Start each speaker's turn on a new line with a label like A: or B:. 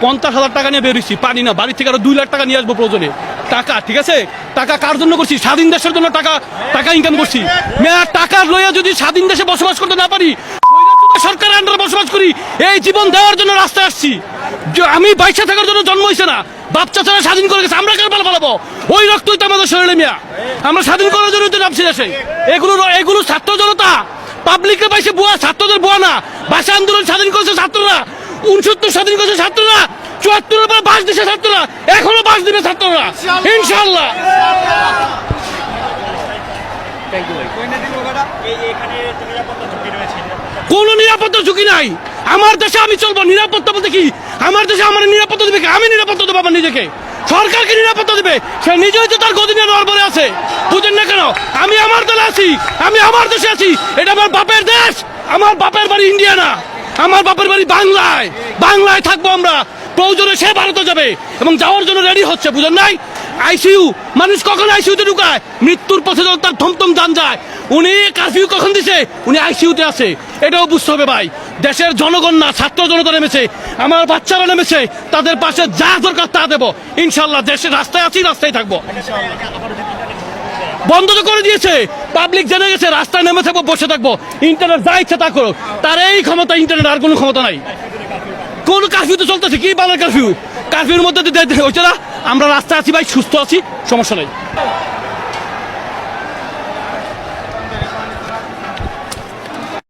A: 50,000 টাকা নিয়ে বেরিয়েছি, পানি না, বাড়ি থেকে আরো 2 লাখ টাকা নিয়ে আসবো প্রয়োজনে। টাকা, ঠিক আছে, টাকা কার জন্য করছি? স্বাধীন দেশের জন্য টাকা ইনকাম করছি। মেয়া টাকা লইয়া যদি স্বাধীন দেশে বসবাস করতে না পারি, সরকারের আন্ডারে বসবাস করি, এই জীবন দেওয়ার জন্য রাস্তায় আসছি। আমি বাইশে থাকার জন্য জন্ম হয়েছে না, বাপ চাচারা স্বাধীন করে গেছে, আমরা কার পালাবো? ওই রক্তই তো আমাদের শরীরে মিয়া। আমরা স্বাধীন করার জন্য তো নামছি দেশে। এগুলো ছাত্র জনতা, পাবলিকের বাইসে বুয়া, ছাত্রদের বুয়া না। ভাষা আন্দোলন স্বাধীন করেছে ছাত্ররা, 69 স্বাধীন করেছে ছাত্ররা, 74 পর বাস দিছে ছাত্ররা, এখনো বাস দিবে ছাত্ররা ইনশাআল্লাহ। কোন নিরাপত্তা ঝুঁকি নাই আমার দেশে। আমি চলবো নিরাপত্তা বলতে কি? আমার দেশে আমার নিরাপত্তা দেবে কি? আমি নিরাপত্তা দেবো আমার নিজেকে, সরকারকে নিরাপত্তা দেবে। সে নিজেই তো তার গদিনে নড়বড়ে আছে, বুঝেন না কেন? আমি আমার দলে আছি, আমি আমার দেশে আছি। এটা আমার বাপের দেশ, আমার বাপের বাড়ি ইন্ডিয়া না, আমার বাপের বাড়ি বাংলায়। বাংলায় থাকবো আমরা, প্রয়োজনে সে ভারতে যাবে এবং যাওয়ার জন্য রেডি হচ্ছে, বুঝেন নাই? আইসিইউ, মানুষ কখন আইসিইউতে ঢুকায়? মৃত্যুর পথে যখন তার থমথম যান যায়। উনি কারফিউ কখন দিছে? উনি আইসিইউতে আছে। এটাও বুঝতে হবে ভাই, দেশের জনগণ না, ছাত্র জনতা নেমেছে, আমার বাচ্চারা নেমেছে, তাদের পাশে যা দরকার তা দেবো ইনশাল্লাহ। দেশের রাস্তায় আছি, রাস্তায় থাকবো। বন্ধ তো করে দিয়েছে, পাবলিক জেনে গেছে, রাস্তায় নেমে থাকবো, বসে থাকবো, ইন্টারনেট যা ইচ্ছা তা করো। তার এই ক্ষমতা, ইন্টারনেট আর কোনো ক্ষমতা নাই। কোন কারফিউ তো চলতেছে, কি বাংলার কারফিউ? কারফিউর মধ্যে হচ্ছে না, আমরা রাস্তায় আছি ভাই, সুস্থ আছি, সমস্যা নাই।